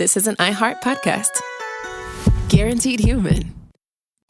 this is an iHeart podcast. Guaranteed human.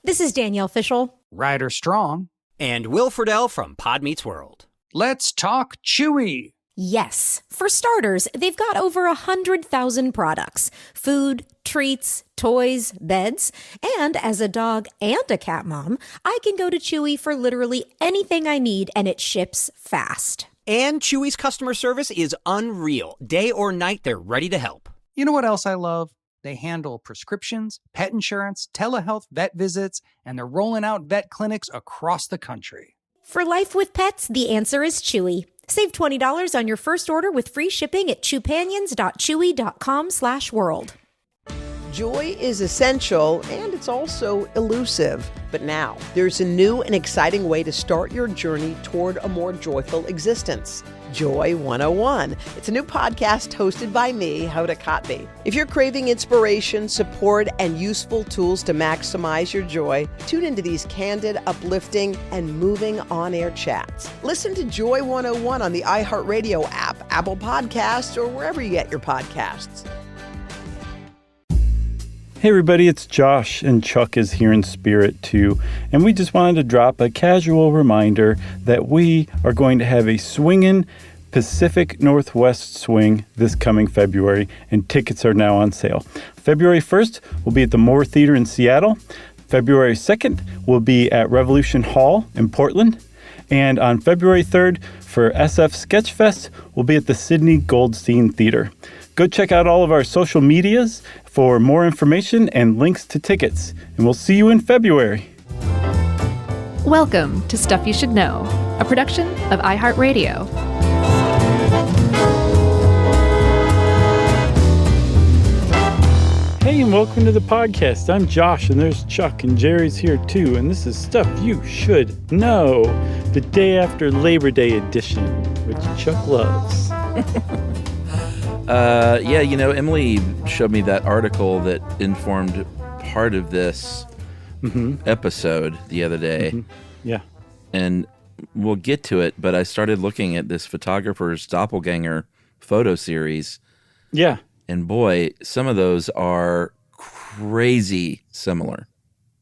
This is Danielle Fishel. Ryder Strong. And Will Friedle from Pod Meets World. Let's talk Chewy. Yes. For starters, they've got over 100,000 products. Food, treats, toys, beds. And as a dog and a cat mom, I can go to Chewy for literally anything I need, and it ships fast. And Chewy's customer service is unreal. Day or night, they're ready to help. You know what else I love? They handle prescriptions, pet insurance, telehealth, vet visits, and they're rolling out vet clinics across the country. For life with pets, the answer is Chewy. Save $20 on your first order with free shipping at chewpanions.chewy.com/world. Joy is essential, and it's also elusive. But now, there's a new and exciting way to start your journey toward a more joyful existence. Joy 101. It's a new podcast hosted by me, Hoda Kotb. If you're craving inspiration, support, and useful tools to maximize your joy, tune into these candid, uplifting, and moving on-air chats. Listen to Joy 101 on the iHeartRadio app, Apple Podcasts, or wherever you get your podcasts. Hey everybody, it's Josh, and Chuck is here in spirit too, and we just wanted to drop a casual reminder that we are going to have a swingin' Pacific Northwest swing this coming February, and tickets are now on sale. February 1st, we'll be at the Moore Theater in Seattle. February 2nd, we'll be at Revolution Hall in Portland. And on February 3rd, for SF Sketchfest, we'll be at the Sidney Goldstein Theater. Go check out all of our social medias for more information and links to tickets. And we'll see you in February. Welcome to Stuff You Should Know, a production of iHeartRadio. Hey, and welcome to the podcast. I'm Josh, and there's Chuck, and Jerry's here too. And this is Stuff You Should Know, the day after Labor Day edition, which Chuck loves. Emily showed me that article that informed part of this episode the other day. Mm-hmm. Yeah. And we'll get to it, but I started looking at this photographer's doppelganger photo series. Yeah. And boy, some of those are crazy similar.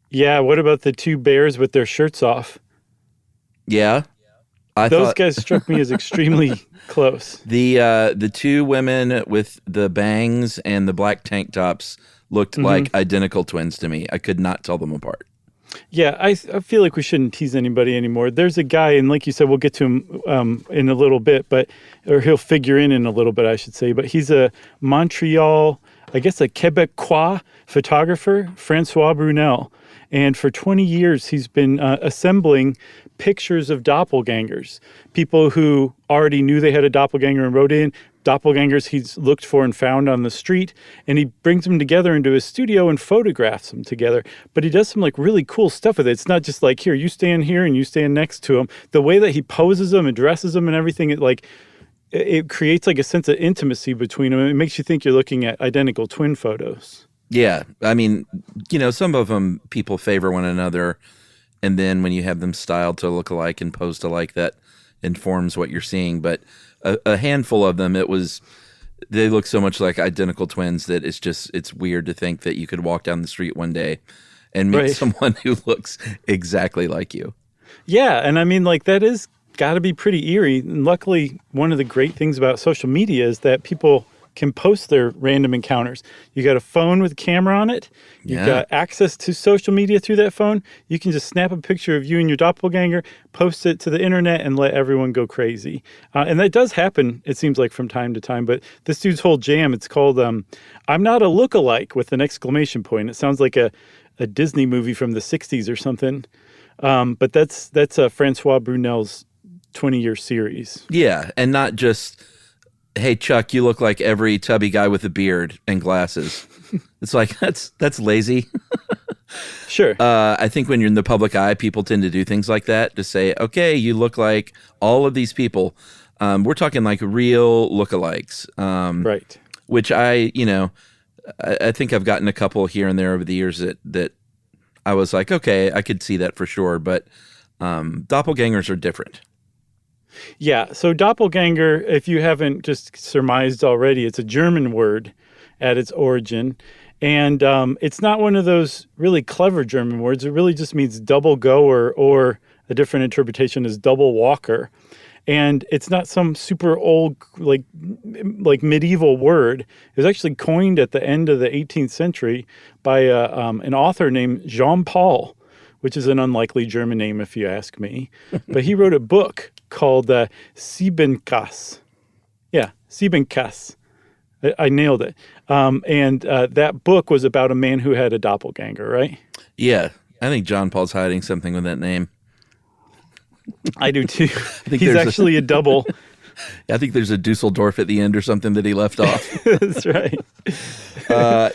Yeah, what about the two bears with their shirts off? Yeah. Those guys struck me as extremely close. The two women with the bangs and the black tank tops looked like identical twins to me. I could not tell them apart. Yeah, I feel like we shouldn't tease anybody anymore. There's a guy, and like you said, we'll get to him in a little bit, or he'll figure in a little bit, I should say. But he's a Montreal, I guess a Quebecois photographer, Francois Brunel. And for 20 years, he's been assembling pictures of doppelgangers, people who already knew they had a doppelganger and wrote in, doppelgangers he's looked for and found on the street, and he brings them together into his studio and photographs them together. But he does some like really cool stuff with it. It's not just like, here, you stand here and you stand next to him. The way that he poses them and dresses them and everything, it creates like a sense of intimacy between them. It makes you think you're looking at identical twin photos. Yeah. I mean, some of them people favor one another. And then when you have them styled to look alike and posed alike, that informs what you're seeing. But a handful of them, they look so much like identical twins that it's weird to think that you could walk down the street one day and meet someone who looks exactly like you. Yeah. And I mean, that is got to be pretty eerie. And luckily, one of the great things about social media is that people can post their random encounters. You got a phone with a camera on it. You've got access to social media through that phone. You can just snap a picture of you and your doppelganger, post it to the internet, and let everyone go crazy. And that does happen, it seems like, from time to time. But this dude's whole jam, it's called I'm Not a Lookalike with an exclamation point. It sounds like a Disney movie from the 60s or something. But that's Francois Brunel's 20-year series. Yeah, and not just, hey, Chuck, you look like every tubby guy with a beard and glasses. It's like, that's lazy. Sure. I think when you're in the public eye, people tend to do things like that to say, okay, you look like all of these people. We're talking like real lookalikes. Right. Which I think I've gotten a couple here and there over the years that I was like, okay, I could see that for sure. But doppelgangers are different. Yeah. So doppelganger, if you haven't just surmised already, it's a German word. at its origin. And it's not one of those really clever German words. It really just means double goer, or a different interpretation is double walker. And it's not some super old, like medieval word. It was actually coined at the end of the 18th century by an author named Jean Paul, which is an unlikely German name if you ask me. But he wrote a book called Siebenkass. Yeah, Siebenkass. I nailed it. And that book was about a man who had a doppelganger, right? Yeah. I think John Paul's hiding something with that name. I do too. He's actually a double. I think there's a Dusseldorf at the end or something that he left off. That's right.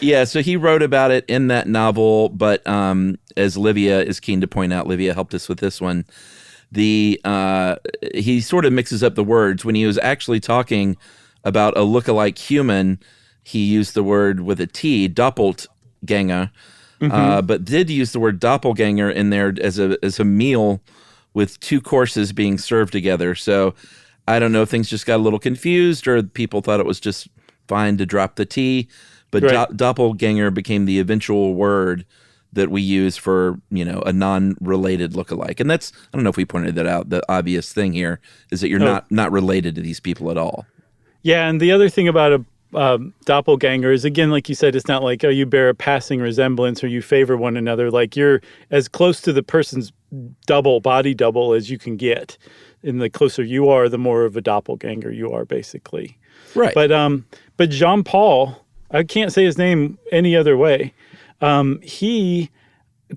Yeah, so he wrote about it in that novel, but as Livia is keen to point out, Livia helped us with this one, he sort of mixes up the words. When he was actually talking about a lookalike human, he used the word with a T, Doppelgänger, but did use the word doppelganger in there as a meal with two courses being served together. So I don't know if things just got a little confused or people thought it was just fine to drop the T, but right. Doppelganger became the eventual word that we use for, a non-related lookalike. And that's, I don't know if we pointed that out, the obvious thing here is that you're not related to these people at all. Yeah, and the other thing about a doppelganger is, again, like you said, it's not like, you bear a passing resemblance or you favor one another. Like, you're as close to the person's body double as you can get. And the closer you are, the more of a doppelganger you are, basically. Right. But Jean Paul, I can't say his name any other way. He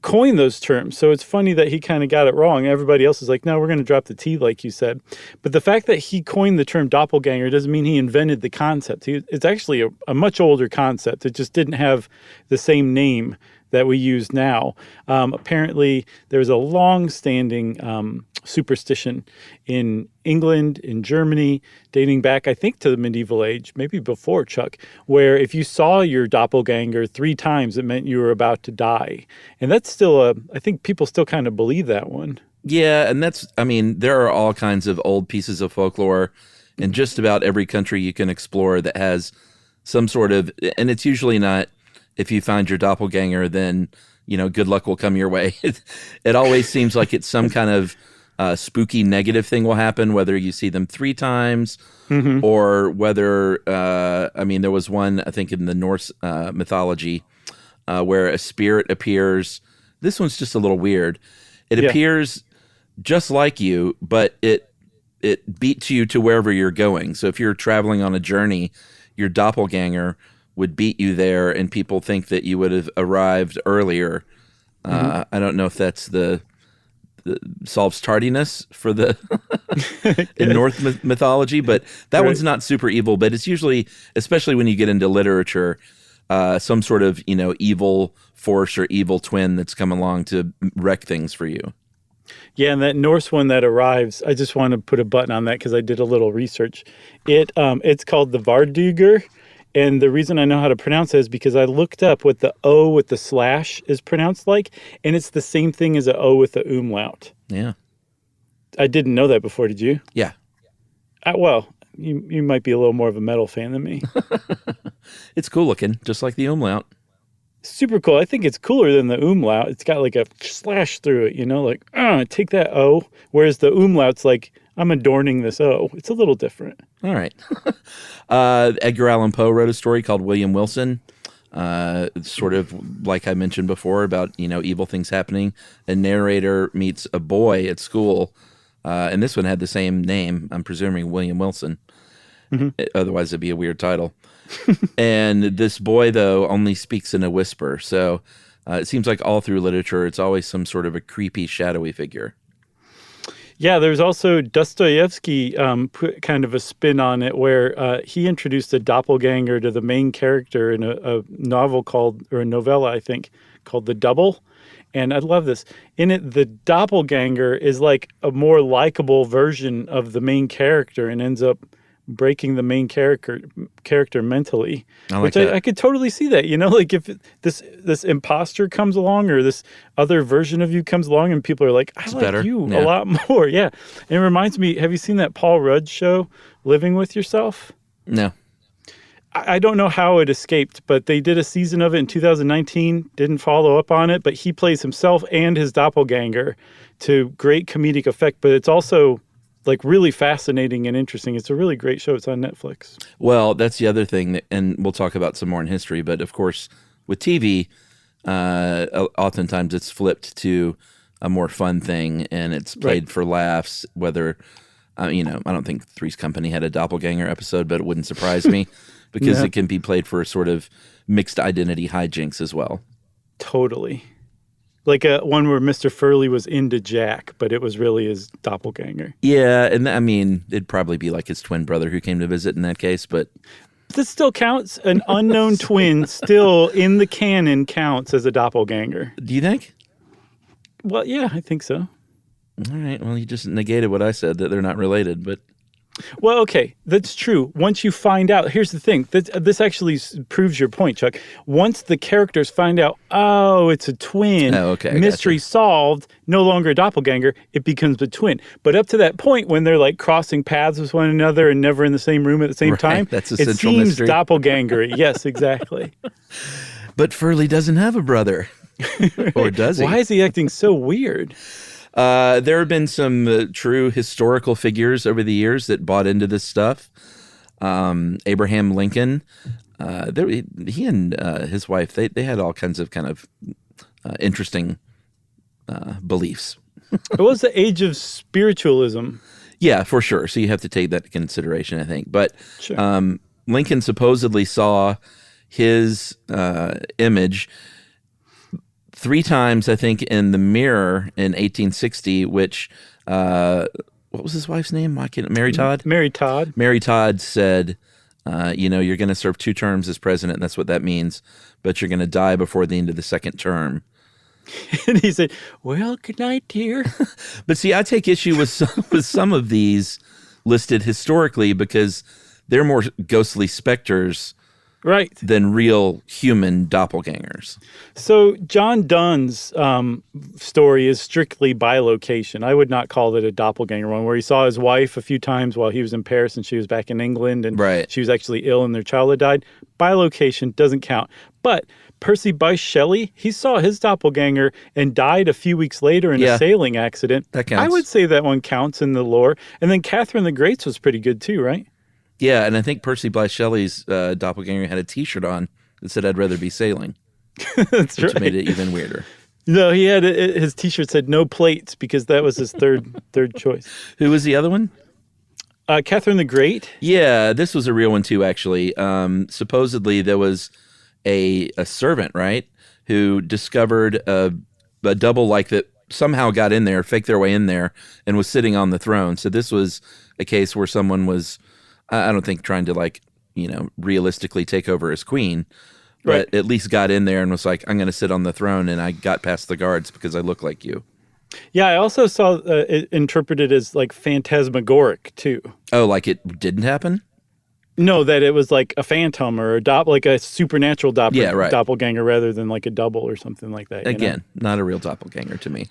coined those terms. So it's funny that he kind of got it wrong. Everybody else is like, no, we're going to drop the T, like you said. But the fact that he coined the term doppelganger doesn't mean he invented the concept. It's actually a much older concept. It just didn't have the same name that we use now. Apparently, there's a long-standing superstition in England, in Germany, dating back, I think, to the medieval age, maybe before, Chuck, where if you saw your doppelganger 3 times, it meant you were about to die. And that's still I think people still kind of believe that one. Yeah, and there are all kinds of old pieces of folklore in just about every country you can explore that has some sort of, and it's usually not, if you find your doppelganger, then, good luck will come your way. It always seems like it's some kind of spooky negative thing will happen, whether you see them 3 times or whether, there was one, I think, in the Norse mythology where a spirit appears. This one's just a little weird. It appears just like you, but it beats you to wherever you're going. So if you're traveling on a journey, your doppelganger would beat you there, and people think that you would have arrived earlier. I don't know if that's the solves tardiness for the in Norse mythology, but that one's not super evil. But it's usually, especially when you get into literature, some sort of evil force or evil twin that's come along to wreck things for you. Yeah, and that Norse one that arrives, I just want to put a button on that because I did a little research. It's called the Varduger. And the reason I know how to pronounce it is because I looked up what the O with the slash is pronounced like, and it's the same thing as an O with the umlaut. Yeah. I didn't know that before, did you? Yeah. Well, you might be a little more of a metal fan than me. It's cool looking, just like the umlaut. Super cool. I think it's cooler than the umlaut. It's got like a slash through it, take that O. Whereas the umlaut's like, I'm adorning this O. It's a little different. All right. Edgar Allan Poe wrote a story called William Wilson. It's sort of like I mentioned before about, evil things happening. A narrator meets a boy at school, and this one had the same name. I'm presuming William Wilson. Otherwise, it'd be a weird title. And this boy, though, only speaks in a whisper. So it seems like all through literature, it's always some sort of a creepy, shadowy figure. Yeah, there's also Dostoevsky put kind of a spin on it where he introduced a doppelganger to the main character in a novel a novella, I think, called The Double. And I love this. In it, the doppelganger is like a more likable version of the main character and ends up breaking the main character mentally. I could totally see that, like if this imposter comes along or this other version of you comes along and people are like, I like better. You a lot more. Yeah. And it reminds me, have you seen that Paul Rudd show, Living with Yourself? No. I don't know how it escaped, but they did a season of it in 2019, didn't follow up on it, but he plays himself and his doppelganger to great comedic effect. But it's also like really fascinating and interesting. It's a really great show. It's on Netflix. Well, that's the other thing, and we'll talk about some more in history. But of course, with TV, oftentimes it's flipped to a more fun thing, and it's played for laughs. Whether I don't think Three's Company had a doppelganger episode, but it wouldn't surprise me because it can be played for a sort of mixed identity hijinks as well. Totally. Like one where Mr. Furley was into Jack, but it was really his doppelganger. Yeah, and I mean, it'd probably be like his twin brother who came to visit in that case, but... This still counts. An unknown twin still in the canon counts as a doppelganger. Do you think? Well, yeah, I think so. All right, well, you just negated what I said, that they're not related, but... Well, okay, that's true. Once you find out, here's the thing. This actually proves your point, Chuck. Once the characters find out, oh, it's a twin, mystery solved, no longer a doppelganger, it becomes a twin. But up to that point, when they're like crossing paths with one another and never in the same room at the same time, that's a it central seems mystery. doppelganger. Yes, exactly. But Furley doesn't have a brother. Or does he? Why is he acting so weird? There have been some true historical figures over the years that bought into this stuff. Abraham Lincoln, he and his wife, they had all kinds of kind of interesting beliefs. It was the age of spiritualism. Yeah, for sure. So you have to take that into consideration, I think. But Sure. Lincoln supposedly saw his image 3 times, I think, in the mirror in 1860, which, what was his wife's name? Mary Todd? Mary Todd. Mary Todd said, you're going to serve 2 terms as president. That's what that means. But you're going to die before the end of the second term. And he said, well, good night, dear. But see, I take issue with some of these listed historically because they're more ghostly specters than real human doppelgangers. So John Donne's story is strictly by location. I would not call it a doppelganger one, where he saw his wife a few times while he was in Paris and she was back in England and she was actually ill and their child had died. By location doesn't count. But Percy Bysshe Shelley, he saw his doppelganger and died a few weeks later in a sailing accident. That counts. I would say that one counts in the lore. And then Catherine the Great's was pretty good too, right? Yeah, and I think Percy Bysshe Shelley's doppelganger had a T-shirt on that said, "I'd rather be sailing." That's which made it even weirder. No, he had his T-shirt said "no plates" because that was his third choice. Who was the other one? Catherine the Great. Yeah, this was a real one too. Actually, supposedly there was a servant, right, who discovered a double like that somehow got in there, faked their way in there, and was sitting on the throne. So this was a case where someone was, I don't think, trying to realistically take over as queen, but at least got in there and was like, I'm going to sit on the throne, and I got past the guards because I look like you. Yeah, I also saw it interpreted as like phantasmagoric too. Oh, like it didn't happen? No, that it was like a phantom or like a supernatural doppelganger rather than like a double or something like that. Again, not a real doppelganger to me.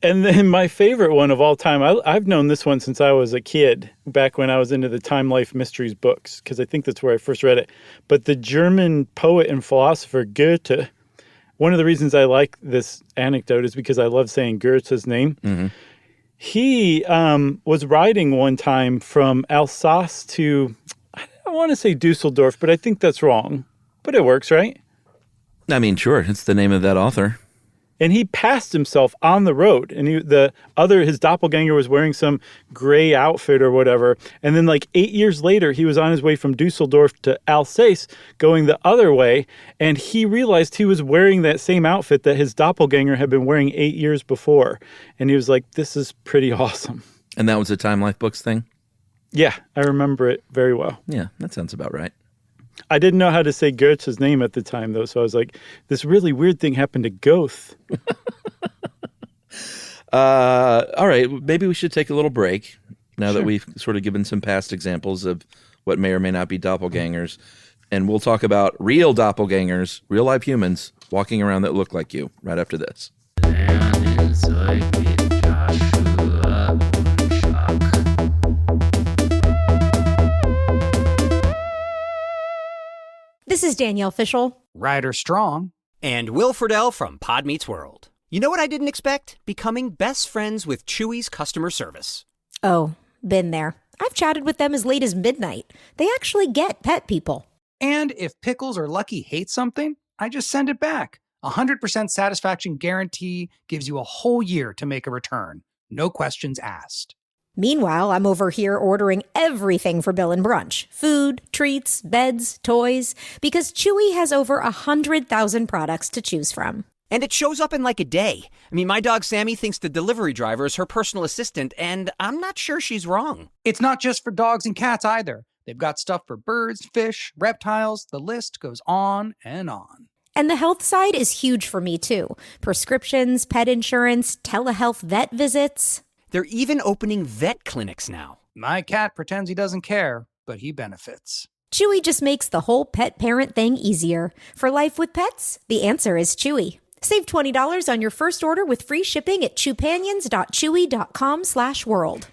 And then my favorite one of all time, I've known this one since I was a kid, back when I was into the Time Life Mysteries books, because I think that's where I first read it. But the German poet and philosopher Goethe, one of the reasons I like this anecdote is because I love saying Goethe's name. Mm-hmm. He was riding one time from Alsace to, I want to say Dusseldorf, but I think that's wrong. But it works, right? I mean, sure. It's the name of that author. And he passed himself on the road. And his doppelganger was wearing some gray outfit or whatever. And then like 8 years later, he was on his way from Dusseldorf to Alsace going the other way. And he realized he was wearing that same outfit that his doppelganger had been wearing 8 years before. And he was like, this is pretty awesome. And that was a Time Life Books thing? Yeah, I remember it very well. Yeah, that sounds about right. I didn't know how to say Goethe's name at the time, though, so I was like, this really weird thing happened to Goethe. All right, maybe we should take a little break now that we've sort of given some past examples of what may or may not be doppelgangers, and we'll talk about real doppelgangers, real-life humans walking around that look like you right after this. This is Danielle Fishel. Ryder Strong. And Will Friedle from Pod Meets World. You know what I didn't expect? Becoming best friends with Chewy's customer service. Oh, been there. I've chatted with them as late as midnight. They actually get pet people. And if Pickles or Lucky hate something, I just send it back. 100% satisfaction guarantee gives you a whole year to make a return. No questions asked. Meanwhile, I'm over here ordering everything for Bill and Brunch. Food, treats, beds, toys. Because Chewy has over 100,000 products to choose from. And it shows up in like a day. I mean, my dog Sammy thinks the delivery driver is her personal assistant, and I'm not sure she's wrong. It's not just for dogs and cats either. They've got stuff for birds, fish, reptiles. The list goes on and on. And the health side is huge for me, too. Prescriptions, pet insurance, telehealth vet visits. They're even opening vet clinics now. My cat pretends he doesn't care, but he benefits. Chewy just makes the whole pet parent thing easier. For life with pets, the answer is Chewy. Save $20 on your first order with free shipping at chewpanions.chewy.com/world.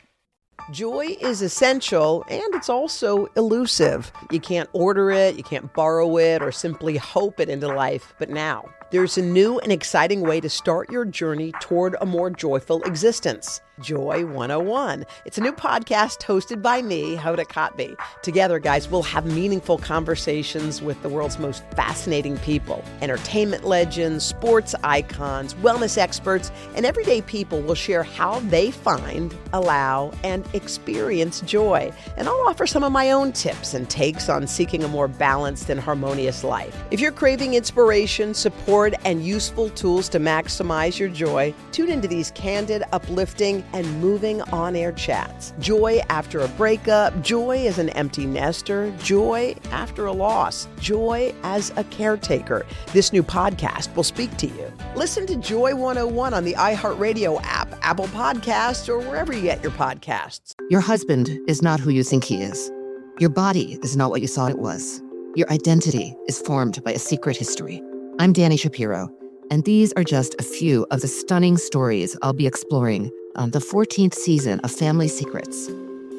Joy is essential, and it's also elusive. You can't order it, you can't borrow it, or simply hope it into life. But now, there's a new and exciting way to start your journey toward a more joyful existence. Joy 101. It's a new podcast hosted by me, Hoda Kotb. Together, guys, we'll have meaningful conversations with the world's most fascinating people. Entertainment legends, sports icons, wellness experts, and everyday people will share how they find, allow, and experience joy. And I'll offer some of my own tips and takes on seeking a more balanced and harmonious life. If you're craving inspiration, support, and useful tools to maximize your joy, tune into these candid, uplifting, and moving on-air chats. Joy after a breakup, joy as an empty nester, joy after a loss, joy as a caretaker. This new podcast will speak to you. Listen to Joy 101 on the iHeartRadio app, Apple Podcasts, or wherever you get your podcasts. Your husband is not who you think he is. Your body is not what you thought it was. Your identity is formed by a secret history. I'm Danny Shapiro, and these are just a few of the stunning stories I'll be exploring on the 14th season of Family Secrets.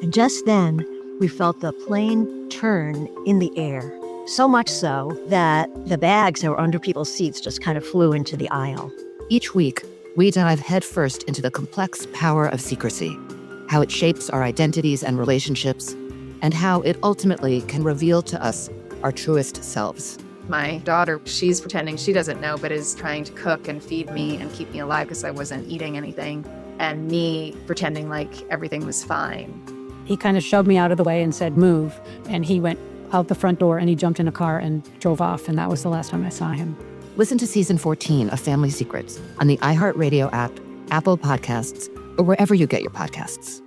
And just then, we felt the plane turn in the air. So much so that the bags that were under people's seats just kind of flew into the aisle. Each week, we dive headfirst into the complex power of secrecy, how it shapes our identities and relationships, and how it ultimately can reveal to us our truest selves. My daughter, she's pretending she doesn't know, but is trying to cook and feed me and keep me alive because I wasn't eating anything. And me pretending like everything was fine. He kind of shoved me out of the way and said, move. And he went out the front door and he jumped in a car and drove off. And that was the last time I saw him. Listen to season 14 of Family Secrets on the iHeartRadio app, Apple Podcasts, or wherever you get your podcasts.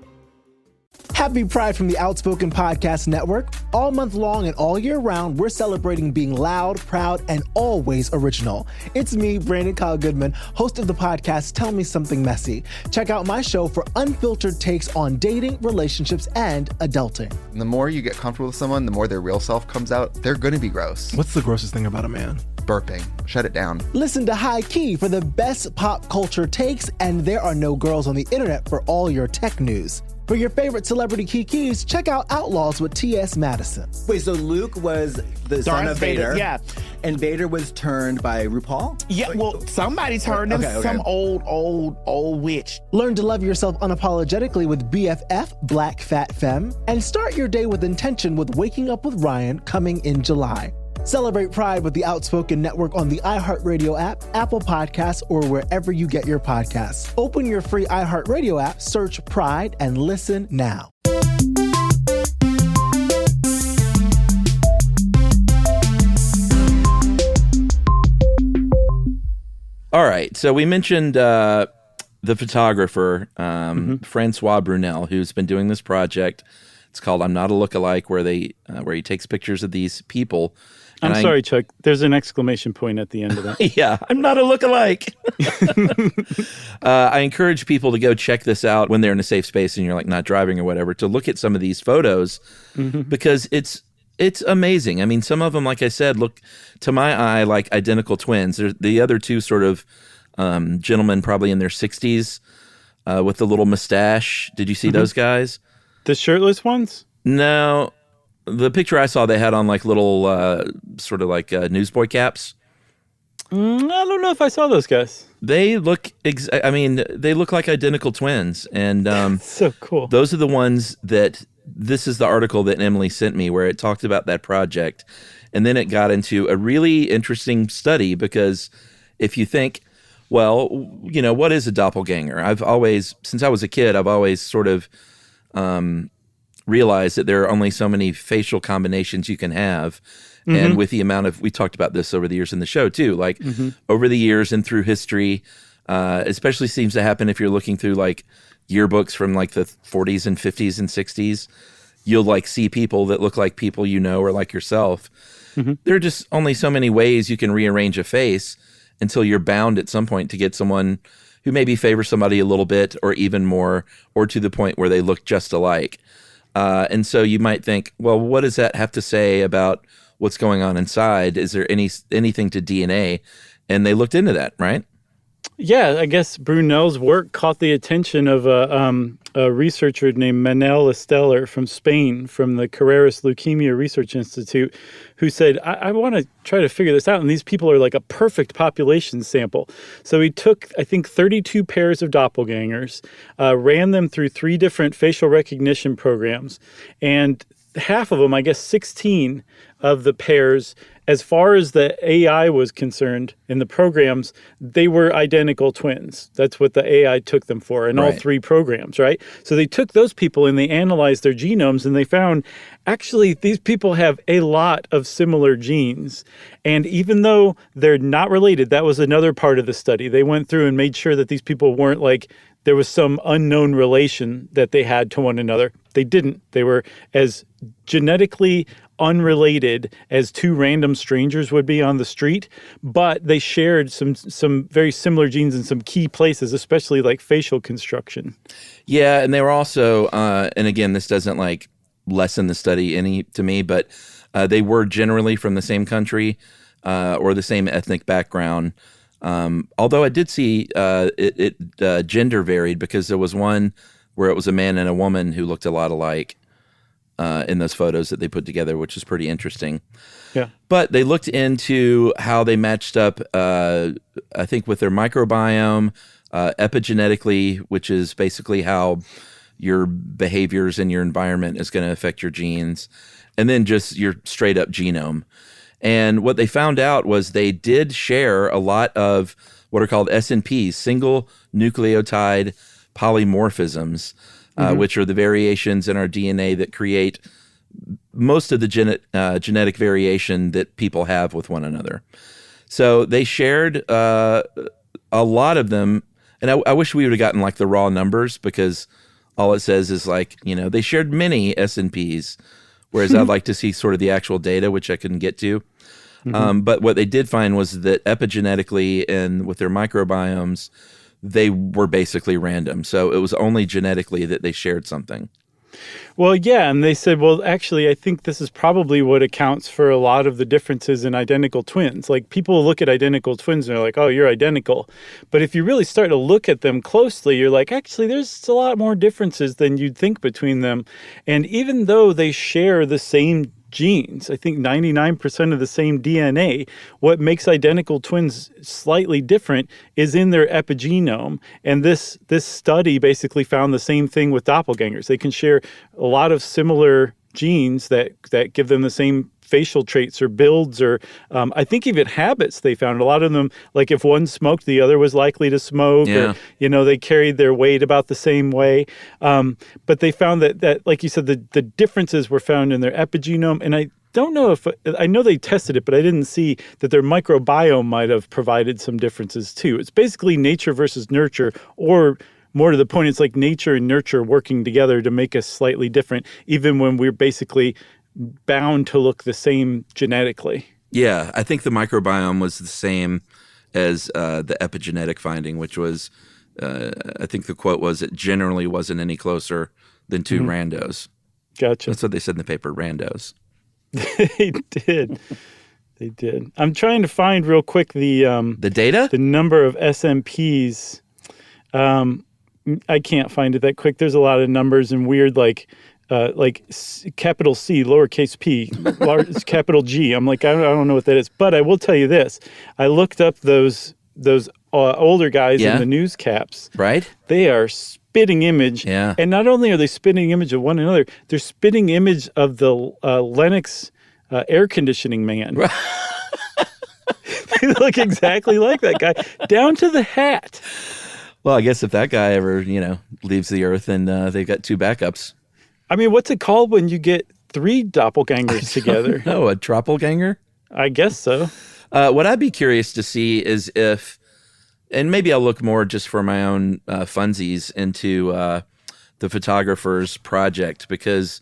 Happy Pride from the Outspoken Podcast Network. All month long and all year round, we're celebrating being loud, proud, and always original. It's me, Brandon Kyle Goodman, host of the podcast Tell Me Something Messy. Check out my show for unfiltered takes on dating, relationships, and adulting. The more you get comfortable with someone, the more their real self comes out. They're going to be gross. What's the grossest thing about a man? Burping. Shut it down. Listen to High Key for the best pop culture takes, and there are no girls on the internet for all your tech news. For your favorite celebrity kikis, check out Outlaws with T.S. Madison. Wait, so Luke was the son of Vader. Yeah. And Vader was turned by RuPaul? Yeah, well, somebody turned him. Okay. Some old witch. Learn to love yourself unapologetically with BFF, Black Fat Femme. And start your day with intention with Waking Up with Ryan coming in July. Celebrate Pride with the Outspoken Network on the iHeartRadio app, Apple Podcasts, or wherever you get your podcasts. Open your free iHeartRadio app, search Pride, and listen now. All right, so we mentioned the photographer, Francois Brunel, who's been doing this project. It's called I'm Not a Lookalike, where he takes pictures of these people. I'm sorry, Chuck. There's an exclamation point at the end of that. Yeah, I'm not a lookalike. I encourage people to go check this out when they're in a safe space and you're like not driving or whatever, to look at some of these photos because it's amazing. I mean, some of them, like I said, look to my eye like identical twins. The other two sort of gentlemen probably in their 60s with the little mustache. Did you see those guys? The shirtless ones? No. The picture I saw, they had on like little sort of like newsboy caps. I don't know if I saw those guys. They look, they look like identical twins. And so cool. Those are the ones that, this is the article that Emily sent me where it talked about that project. And then it got into a really interesting study because if you think, well, what is a doppelganger? I've always, since I was a kid, I've always sort of realized that there are only so many facial combinations you can have. Mm-hmm. And with the amount of, we talked about this over the years in the show too, like over the years and through history, especially seems to happen if you're looking through like yearbooks from like the 40s and 50s and 60s, you'll like see people that look like people or like yourself. Mm-hmm. There are just only so many ways you can rearrange a face until you're bound at some point to get someone who maybe favors somebody a little bit or even more, or to the point where they look just alike. And so you might think, well, what does that have to say about what's going on inside? Is there anything to DNA? And they looked into that, right? Yeah, I guess Brunel's work caught the attention of a researcher named Manel Esteller from Spain, from the Carreras Leukemia Research Institute, who said, I want to try to figure this out. And these people are like a perfect population sample. So he took, I think, 32 pairs of doppelgangers, ran them through 3 different facial recognition programs, and half of them, I guess 16 of the pairs, as far as the AI was concerned in the programs, they were identical twins. That's what the AI took them for in all 3 programs, right? So they took those people and they analyzed their genomes and they found actually these people have a lot of similar genes. And even though they're not related, that was another part of the study. They went through and made sure that these people weren't like, there was some unknown relation that they had to one another. They didn't. They were as genetically unrelated as 2 random strangers would be on the street, but they shared some very similar genes in some key places, especially like facial construction. Yeah, and they were also, and again, this doesn't like lessen the study any to me, but they were generally from the same country or the same ethnic background. Although I did see it gender varied, because there was one where it was a man and a woman who looked a lot alike in those photos that they put together, which is pretty interesting. Yeah. But they looked into how they matched up, I think, with their microbiome, epigenetically, which is basically how your behaviors and your environment is going to affect your genes, and then just your straight up genome. And what they found out was they did share a lot of what are called SNPs, single nucleotide polymorphisms, which are the variations in our DNA that create most of the genetic variation that people have with one another. So they shared a lot of them, and I wish we would have gotten like the raw numbers, because all it says is like, they shared many SNPs, whereas I'd like to see sort of the actual data, which I couldn't get to. But what they did find was that epigenetically and with their microbiomes, they were basically random. So it was only genetically that they shared something. Well, yeah, and they said, well, actually, I think this is probably what accounts for a lot of the differences in identical twins. Like, people look at identical twins and they're like, oh, you're identical. But if you really start to look at them closely, you're like, actually, there's a lot more differences than you'd think between them. And even though they share the same genes, I think 99% of the same DNA, what makes identical twins slightly different is in their epigenome. And this study basically found the same thing with doppelgangers. They can share a lot of similar genes that give them the same facial traits or builds, or I think even habits. They found a lot of them, like if one smoked, the other was likely to smoke, or they carried their weight about the same way. But they found that like you said, the differences were found in their epigenome. And I don't know I know they tested it, but I didn't see that their microbiome might have provided some differences too. It's basically nature versus nurture, or more to the point, it's like nature and nurture working together to make us slightly different, even when we're basically bound to look the same genetically. Yeah, I think the microbiome was the same as the epigenetic finding, which was, I think the quote was, it generally wasn't any closer than 2 randos. Gotcha. That's what they said in the paper, randos. They did. They did. I'm trying to find real quick the data? The number of SNPs. I can't find it that quick. There's a lot of numbers and weird, like, capital C, lowercase p, capital G. I'm like, I don't know what that is. But I will tell you this. I looked up those older guys in the news caps. Right. They are spitting image. Yeah. And not only are they spitting image of one another, they're spitting image of the Lennox air conditioning man. They look exactly like that guy, down to the hat. Well, I guess if that guy ever, leaves the earth, then they've got two backups. I mean, what's it called when you get three doppelgangers together? No, a troppelganger? I guess so. What I'd be curious to see is if, and maybe I'll look more just for my own funsies into the photographer's project, because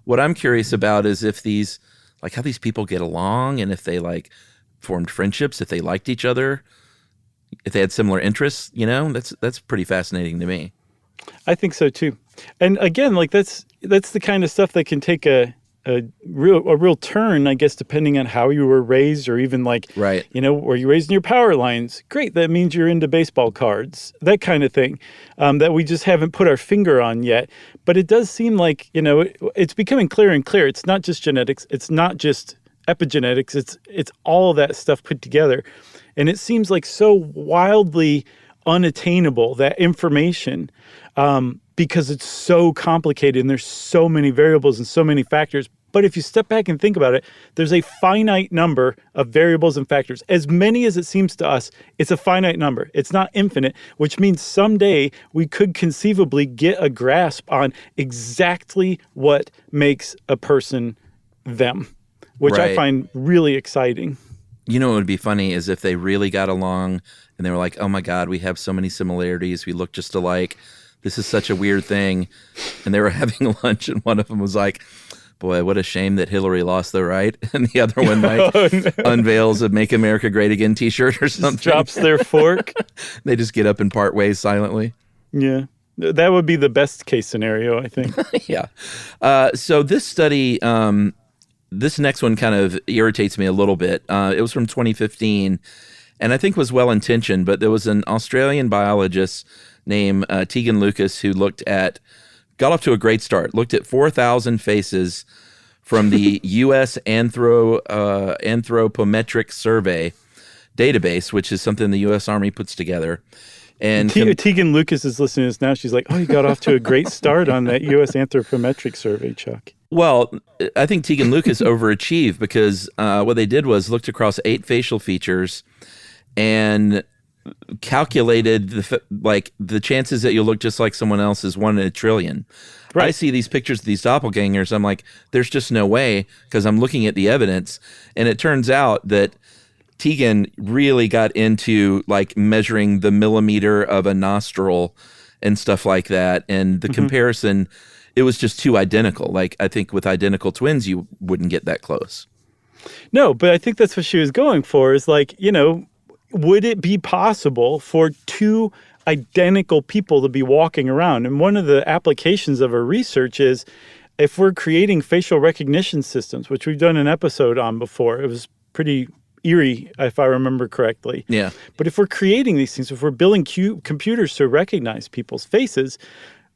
what I'm curious about is if these, like how these people get along, and if they formed friendships, if they liked each other, if they had similar interests, that's pretty fascinating to me. I think so too. And again, that's the kind of stuff that can take a real turn, I guess, depending on how you were raised, or even right. Were you raised in your power lines? Great. That means you're into baseball cards, that kind of thing, that we just haven't put our finger on yet. But it does seem like, it's becoming clearer and clearer. It's not just genetics. It's not just epigenetics. It's all of that stuff put together. And it seems like so wildly unattainable, that information, because it's so complicated and there's so many variables and so many factors. But if you step back and think about it, there's a finite number of variables and factors. As many as it seems to us, it's a finite number. It's not infinite, which means someday we could conceivably get a grasp on exactly what makes a person them, which I find really exciting. What would be funny is if they really got along and they were like, oh my God, we have so many similarities. We look just alike. This is such a weird thing. And they were having lunch and one of them was like, boy, what a shame that Hillary lost the right. And the other one unveils a Make America Great Again t-shirt or something. Just drops their fork. They just get up and part ways silently. Yeah. That would be the best case scenario, I think. Yeah. So this study, this next one kind of irritates me a little bit. It was from 2015, and I think was well-intentioned, but there was an Australian biologist named Tegan Lucas who got off to a great start, looked at 4,000 faces from the U.S. Anthropometric Survey database, which is something the U.S. Army puts together. And Tegan Lucas is listening to this now. She's like, oh, you got off to a great start on that U.S. Anthropometric Survey, Chuck. Well, I think Tegan Lucas overachieved because what they did was looked across 8 facial features and calculated the chances that you'll look just like someone else is 1 in a trillion. Right. I see these pictures of these doppelgangers. I'm like, there's just no way, because I'm looking at the evidence. And it turns out that Tegan really got into measuring the millimeter of a nostril and stuff like that. And the comparison, it was just too identical. I think with identical twins, you wouldn't get that close. No, but I think that's what she was going for, is would it be possible for 2 identical people to be walking around? And one of the applications of her research is if we're creating facial recognition systems, which we've done an episode on before. It was pretty eerie, if I remember correctly. Yeah. But if we're creating these things, if we're building computers to recognize people's faces,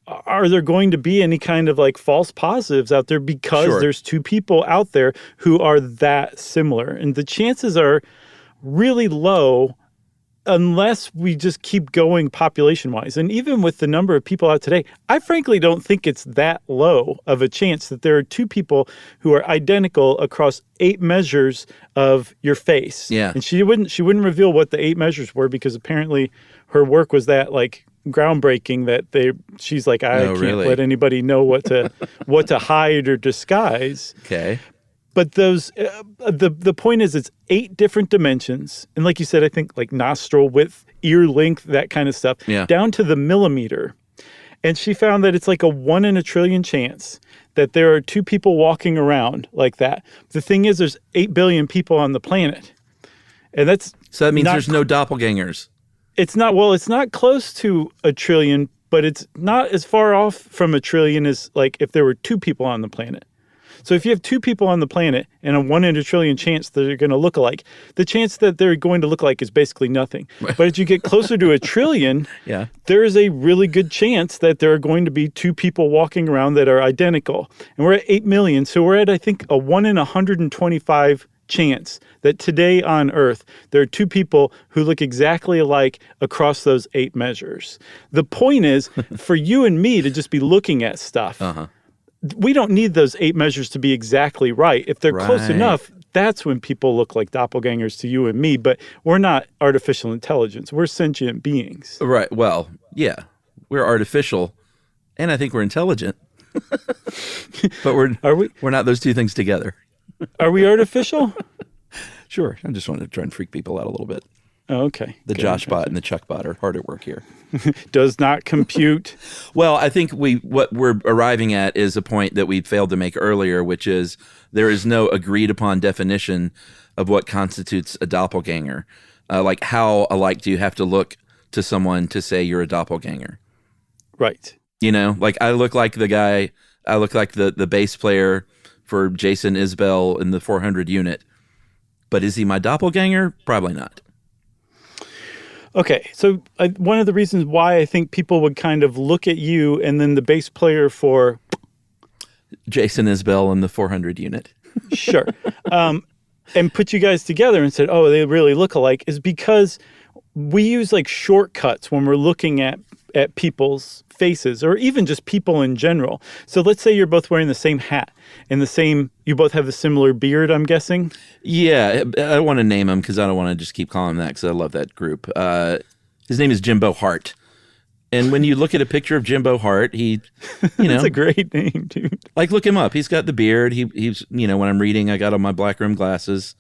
are there going to be any kind of false positives out there because there's 2 people out there who are that similar? And the chances are really low unless we just keep going population-wise. And even with the number of people out today, I frankly don't think it's that low of a chance that there are 2 people who are identical across 8 measures of your face. Yeah. And she wouldn't reveal what the 8 measures were, because apparently her work was that groundbreaking that she's like, I can't let anybody know what to hide or disguise. Okay. But those, the point is, it's 8 different dimensions. And like you said, I think nostril width, ear length, that kind of stuff, down to the millimeter. And she found that it's a 1 in a trillion chance that there are 2 people walking around like that. The thing is, there's 8 billion people on the planet. And so that means there's no doppelgangers. It's not close to a trillion, but it's not as far off from a trillion as if there were 2 people on the planet. So if you have two people on the planet and a 1 in a trillion chance that they're going to look alike, the chance that they're going to look alike is basically nothing. But as you get closer to a trillion, there is a really good chance that there are going to be two people walking around that are identical. And we're at 8 million. So we're at, I think, a 1 in 125 chance that today on Earth, there are two people who look exactly alike across those 8 measures. The point is, for you and me to just be looking at stuff, we don't need those 8 measures to be exactly right. If they're close enough, that's when people look like doppelgangers to you and me. But we're not artificial intelligence. We're sentient beings. Right. Well, yeah, we're artificial, and I think we're intelligent. But we're not those two things together. Are we artificial? Sure. I just wanted to try and freak people out a little bit. Oh, okay. The Josh bot and the Chuck bot are hard at work here. Does not compute. Well, I think what we're arriving at is a point that we failed to make earlier, which is there is no agreed upon definition of what constitutes a doppelganger. Like how alike do you have to look to someone to say you're a doppelganger? Right. You know, like I look like the guy, I look like the bass player for Jason Isbell in the 400 unit. But is he my doppelganger? Probably not. Okay, so one of the reasons why I think people would kind of look at you and then the bass player for Jason Isbell in the 400 unit. Sure. And put you guys together and said, oh, they really look alike, is because we use like shortcuts when we're looking at people's faces or even just people in general. So let's say you're both wearing the same hat and you both have a similar beard, I'm guessing. Yeah, I don't want to name him because I don't want to just keep calling him that because I love that group. His name is Jimbo Hart. And when you look at a picture of Jimbo Hart, he, That's a great name, dude. Like look him up. He's got the beard. He's, when I'm reading, I got on my black rim glasses.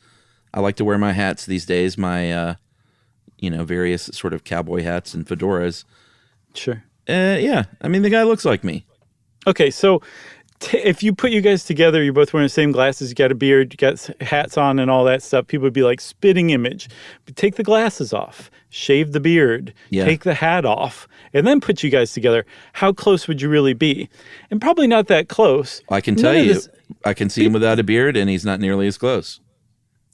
I like to wear my hats these days, my, various sort of cowboy hats and fedoras. Sure. Yeah. I mean, the guy looks like me. Okay. So if you put you guys together, you're both wearing the same glasses, you got a beard, you got hats on and all that stuff, people would be like spitting image. But take the glasses off, shave the beard, take the hat off, and then put you guys together. How close would you really be? And probably not that close. I can tell you, I can see him without a beard and he's not nearly as close.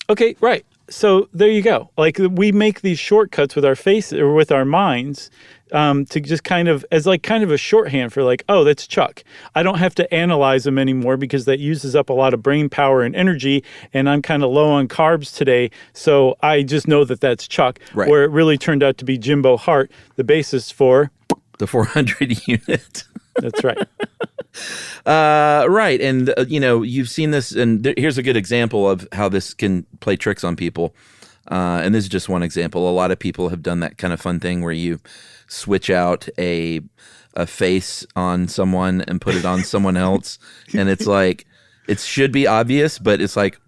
Okay. Right. So there you go. Like we make these shortcuts with our face or with our minds to just kind of as like kind of a shorthand for like, oh, that's Chuck. I don't have to analyze them anymore because that uses up a lot of brain power and energy. And I'm kind of low on carbs today. So I just know that that's Chuck. Right. Where it really turned out to be Jimbo Hart, the bassist for the 400 unit. That's right. Right. And, you've seen this, and here's a good example of how this can play tricks on people. And this is just one example. A lot of people have done that kind of fun thing where you switch out a face on someone and put it on someone else. And it's like, it should be obvious, but it's like,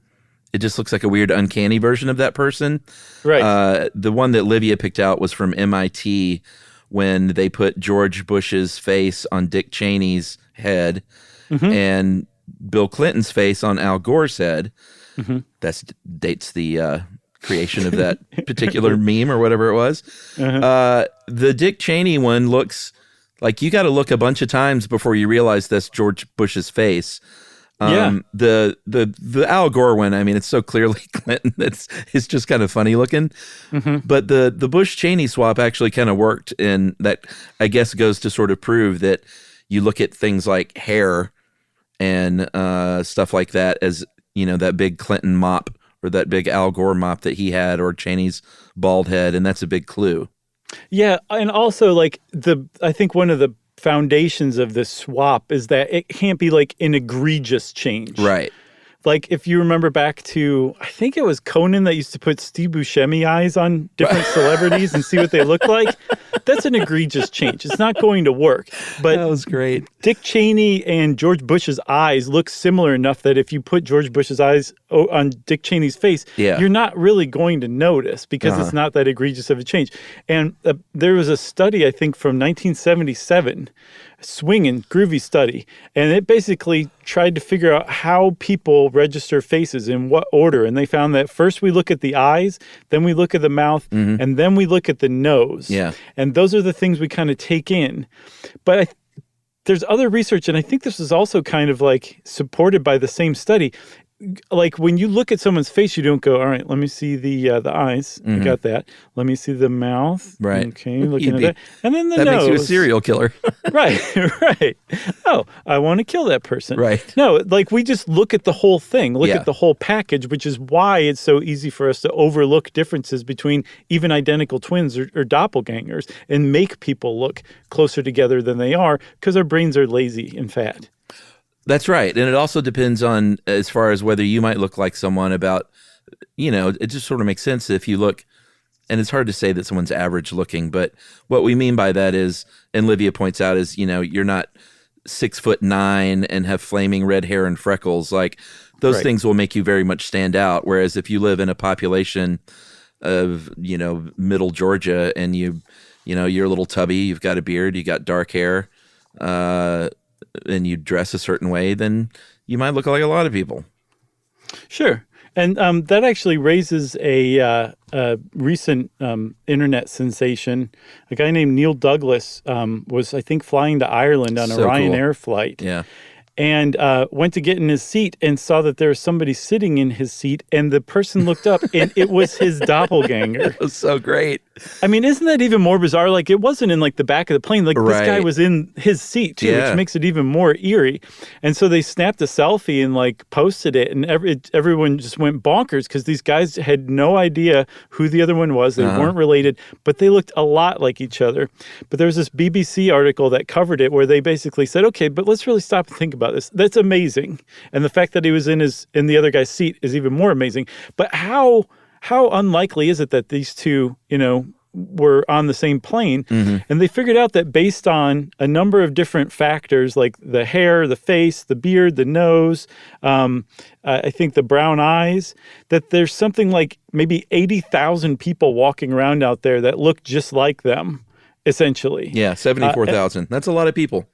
it just looks like a weird, uncanny version of that person. Right. The one that Livia picked out was from MIT when they put George Bush's face on Dick Cheney's head and Bill Clinton's face on Al Gore's head. That dates the creation of that particular meme or whatever it was. The Dick Cheney one looks like you got to look a bunch of times before you realize that's George Bush's face. The Al Gore one, I mean, it's so clearly Clinton it's just kind of funny looking. But the Bush Cheney swap actually kind of worked, and that I guess goes to sort of prove that you look at things like hair and stuff like that as that big Clinton mop or that big Al Gore mop that he had, or Cheney's bald head, and that's a big clue. Yeah, and also like I think one of the foundations of this swap is that it can't be like an egregious change. Right. Like if you remember back to, I think it was Conan that used to put Steve Buscemi eyes on different celebrities and see what they look like. That's an egregious change. It's not going to work. But that was great. Dick Cheney and George Bush's eyes look similar enough that if you put George Bush's eyes on Dick Cheney's face, you're not really going to notice because it's not that egregious of a change. And there was a study, I think, from 1977, swinging, groovy study, and it basically tried to figure out how people register faces in what order. And they found that first we look at the eyes, then we look at the mouth, and then we look at the nose. Yeah. And those are the things we kind of take in. But there's other research, and I think this is also kind of like supported by the same study. Like when you look at someone's face, you don't go, all right, let me see the eyes. I got that. Let me see the mouth. Right. Okay, looking at that. And then the that nose. makes you a serial killer. Right, right. Oh, I want to kill that person. Right. No, like we just look at the whole thing, look Yeah. at the whole package, which is why it's so easy for us to overlook differences between even identical twins or doppelgangers and make people look closer together than they are because our brains are lazy and fat. That's right. And it also depends on, as far as whether you might look like someone about, it just sort of makes sense if you look, and it's hard to say that someone's average looking, but what we mean by that is, and Livia points out is, you're not 6'9" and have flaming red hair and freckles. Like those Right. things will make you very much stand out. Whereas if you live in a population of, middle Georgia and you're a little tubby, you've got a beard, you got dark hair, and you dress a certain way, then you might look like a lot of people. Sure. And that actually raises a recent internet sensation. A guy named Neil Douglas was, I think, flying to Ireland on a Ryanair flight. Yeah. And went to get in his seat and saw that there was somebody sitting in his seat, and the person looked up and it was his doppelganger. It was so great. I mean, isn't that even more bizarre? Like, it wasn't in like the back of the plane. Like, this guy Right. was in his seat too, Yeah. which makes it even more eerie. And so they snapped a selfie and like posted it, and everyone just went bonkers because these guys had no idea who the other one was. They weren't related, but they looked a lot like each other. But there was this BBC article that covered it where they basically said, okay, but let's really stop and think about this. That's amazing. And the fact that he was in the other guy's seat is even more amazing. But how unlikely is it that these two, were on the same plane? And they figured out that based on a number of different factors, like the hair, the face, the beard, the nose, I think the brown eyes, that there's something like maybe 80,000 people walking around out there that look just like them, essentially. Yeah, 74,000. That's a lot of people.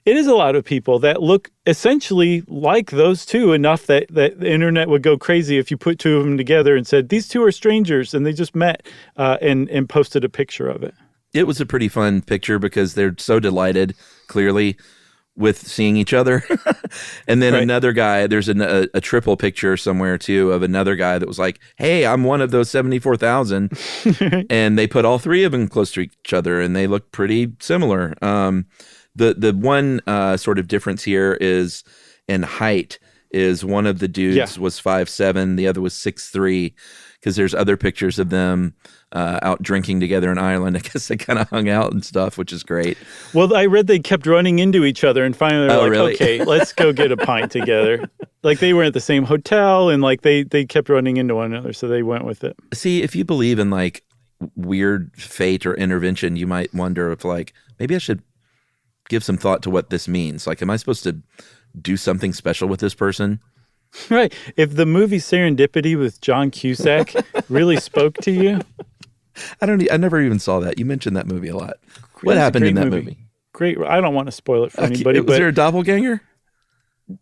It is a lot of people that look essentially like those two enough that the internet would go crazy if you put two of them together and said, these two are strangers and they just met and posted a picture of it. It was a pretty fun picture because they're so delighted, clearly, with seeing each other. And then another guy, there's a triple picture somewhere too of another guy that was like, hey, I'm one of those 74,000. And they put all three of them close to each other and they look pretty similar. The one sort of difference here is in height. Is one of the dudes was 5'7", the other was 6'3", because there's other pictures of them out drinking together in Ireland. I guess they kind of hung out and stuff, which is great. Well, I read they kept running into each other, and finally they were like, really? okay, let's go get a pint together. Like they were at the same hotel, and like they kept running into one another, so they went with it. See, if you believe in like weird fate or intervention, you might wonder if like maybe I should give some thought to what this means. Like, am I supposed to do something special with this person? Right. If the movie Serendipity with John Cusack really spoke to you. I never even saw that. You mentioned that movie a lot. What happened in that movie? Great. I don't want to spoil it for anybody. Was there a doppelganger?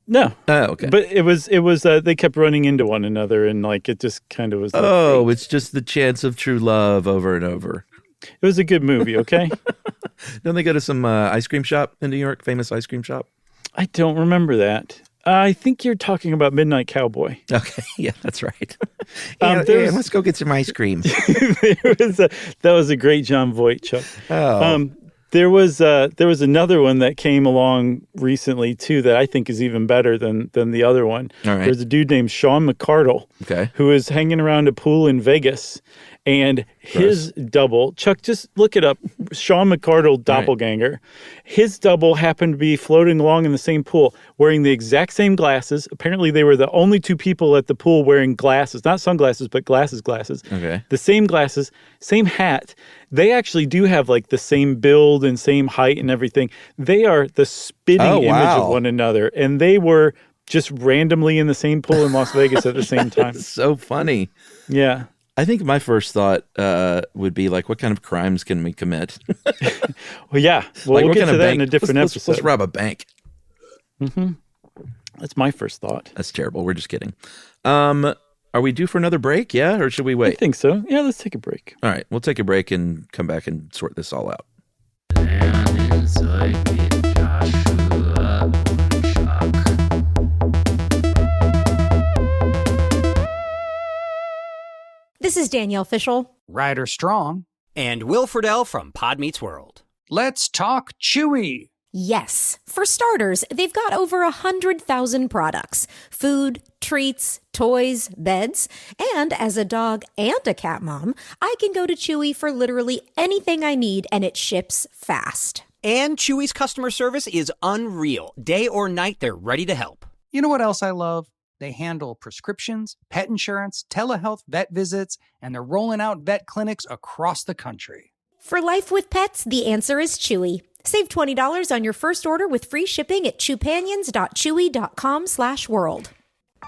No. Oh, okay. But it was they kept running into one another, and like it just kind of was like, oh, it's just the chance of true love over and over. It was a good movie, okay? Don't they go to some ice cream shop in New York, famous ice cream shop? I don't remember that. I think you're talking about Midnight Cowboy. Okay, yeah, that's right. Let's go get some ice cream. That was a great John Voight, Chuck. Oh. There was another one that came along recently too that I think is even better than the other one. All right. There's a dude named Sean McCardle, who is hanging around a pool in Vegas, and his double, Chuck, just look it up, Sean McCardle doppelganger. Right. His double happened to be floating along in the same pool, wearing the exact same glasses. Apparently, they were the only two people at the pool wearing glasses, not sunglasses, but glasses. Okay. The same glasses, same hat. They actually do have like the same build and same height and everything. They are the spitting image of one another, and they were just randomly in the same pool in Las Vegas at the same time. So funny. Yeah. I think my first thought would be like, what kind of crimes can we commit? Well, yeah. Well, like, we'll get to that in a different episode. Let's rob a bank. Mm-hmm. That's my first thought. That's terrible. We're just kidding. Are we due for another break? Yeah, or should we wait? I think so. Yeah, let's take a break. All right, we'll take a break and come back and sort this all out. This is Danielle Fishel. Ryder Strong. And Will Friedle from Pod Meets World. Let's talk Chewy. Yes. For starters, they've got over 100,000 products. Food, treats, toys, beds. And as a dog and a cat mom, I can go to Chewy for literally anything I need, and it ships fast. And Chewy's customer service is unreal. Day or night, they're ready to help. You know what else I love? They handle prescriptions, pet insurance, telehealth, vet visits, and they're rolling out vet clinics across the country. For life with pets, the answer is Chewy. Save $20 on your first order with free shipping at chewpanions.chewy.com/world.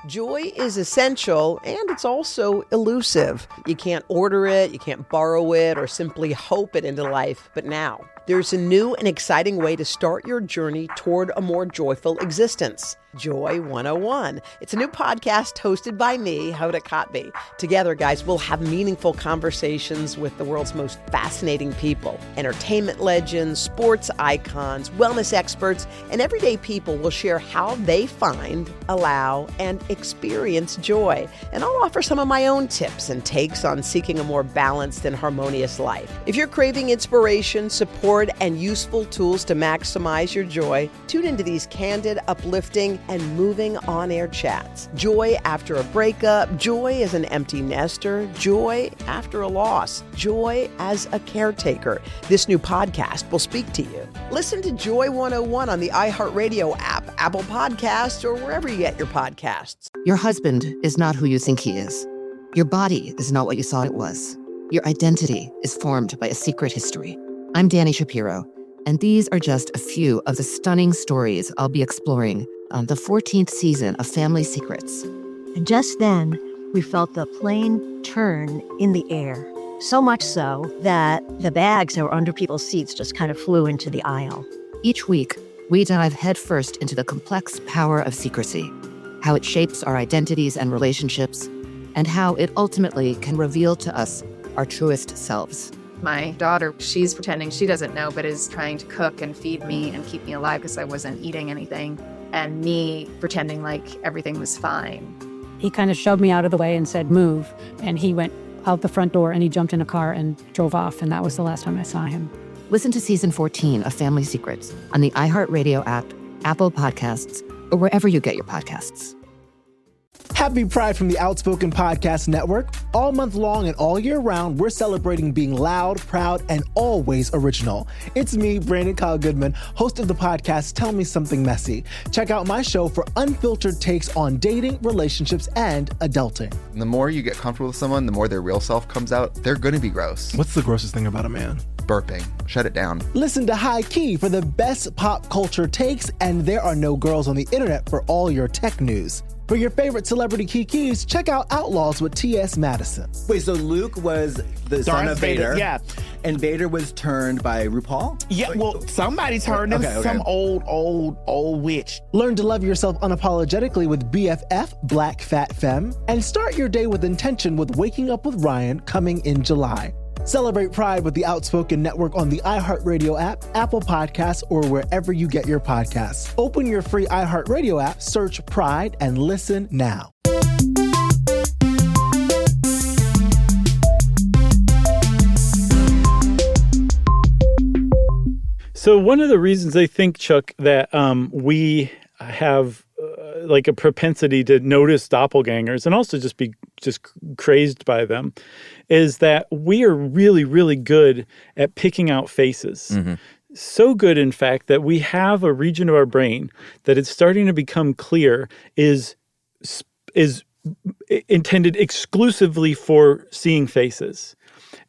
Joy is essential, and it's also elusive. You can't order it, you can't borrow it, or simply hope it into life. But now, there's a new and exciting way to start your journey toward a more joyful existence. Joy 101. It's a new podcast hosted by me, Hoda Kotb. Together, guys, we'll have meaningful conversations with the world's most fascinating people. Entertainment legends, sports icons, wellness experts, and everyday people will share how they find, allow, and experience joy. And I'll offer some of my own tips and takes on seeking a more balanced and harmonious life. If you're craving inspiration, support, and useful tools to maximize your joy, tune into these candid, uplifting, and moving on-air chats. Joy after a breakup, joy as an empty nester, joy after a loss, joy as a caretaker. This new podcast will speak to you. Listen to Joy 101 on the iHeartRadio app, Apple Podcasts, or wherever you get your podcasts. Your husband is not who you think he is. Your body is not what you thought it was. Your identity is formed by a secret history. I'm Danny Shapiro, and these are just a few of the stunning stories I'll be exploring on the 14th season of Family Secrets. And just then, we felt the plane turn in the air. So much so that the bags that were under people's seats just kind of flew into the aisle. Each week, we dive headfirst into the complex power of secrecy, how it shapes our identities and relationships, and how it ultimately can reveal to us our truest selves. My daughter, she's pretending she doesn't know, but is trying to cook and feed me and keep me alive because I wasn't eating anything. And me pretending like everything was fine. He kind of shoved me out of the way and said, move. And he went out the front door and he jumped in a car and drove off. And that was the last time I saw him. Listen to season 14 of Family Secrets on the iHeartRadio app, Apple Podcasts, or wherever you get your podcasts. Happy Pride from the Outspoken Podcast Network. All month long and all year round, we're celebrating being loud, proud, and always original. It's me, Brandon Kyle Goodman, host of the podcast Tell Me Something Messy. Check out my show for unfiltered takes on dating, relationships, and adulting. And the more you get comfortable with someone, the more their real self comes out. They're going to be gross. What's the grossest thing about a man? Burping. Shut it down. Listen to High Key for the best pop culture takes, and there are no girls on the internet for all your tech news. For your favorite celebrity kikis, check out Outlaws with T.S. Madison. Wait, so Luke was the son of Vader. Yeah. And Vader was turned by RuPaul? Yeah, well, somebody turned him. Okay. Some old witch. Learn to love yourself unapologetically with BFF, Black Fat Femme, and start your day with intention with Waking Up with Ryan coming in July. Celebrate Pride with the Outspoken Network on the iHeartRadio app, Apple Podcasts, or wherever you get your podcasts. Open your free iHeartRadio app, search Pride, and listen now. So one of the reasons I think, Chuck, that we have like a propensity to notice doppelgangers and also just be crazed by them is that we are really, really good at picking out faces. Mm-hmm. So good, in fact, that we have a region of our brain that is starting to become clear is intended exclusively for seeing faces.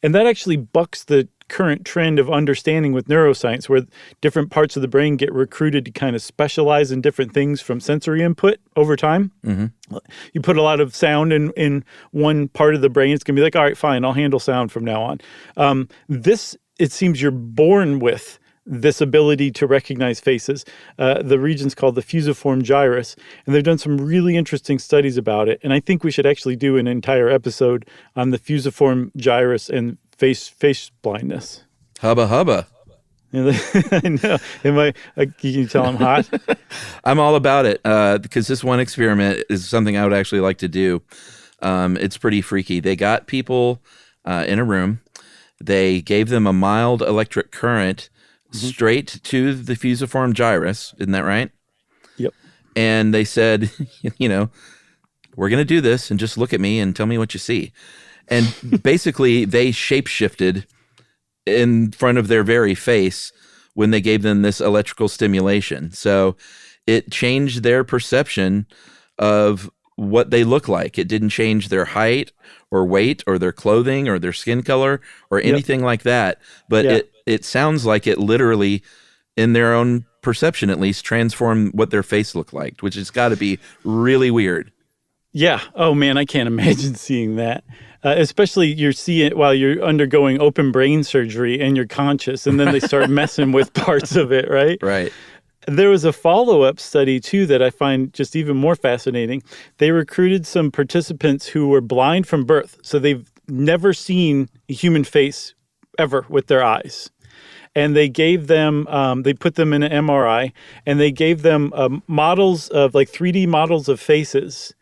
And that actually bucks the current trend of understanding with neuroscience, where different parts of the brain get recruited to kind of specialize in different things from sensory input over time. Mm-hmm. You put a lot of sound in one part of the brain, it's going to be like, all right, fine, I'll handle sound from now on. It seems you're born with this ability to recognize faces. The region's called the fusiform gyrus, and they've done some really interesting studies about it. And I think we should actually do an entire episode on the fusiform gyrus and face blindness. Hubba hubba. I know. Can you tell I'm hot? I'm all about it because this one experiment is something I would actually like to do. It's pretty freaky. They got people in a room. They gave them a mild electric current straight to the fusiform gyrus. Isn't that right? Yep. And they said, we're going to do this and just look at me and tell me what you see. And basically they shapeshifted in front of their very face when they gave them this electrical stimulation. So it changed their perception of what they look like. It didn't change their height or weight or their clothing or their skin color or anything like that. But it sounds like it literally, in their own perception at least, transformed what their face looked like, which has got to be really weird. Yeah. Oh, man, I can't imagine seeing that. Especially you're seeing it while you're undergoing open brain surgery and you're conscious, and then they start messing with parts of it, right? Right. There was a follow-up study, too, that I find just even more fascinating. They recruited some participants who were blind from birth, so they've never seen a human face ever with their eyes. And they gave them, they put them in an MRI, and they gave them models of, like 3D models of faces,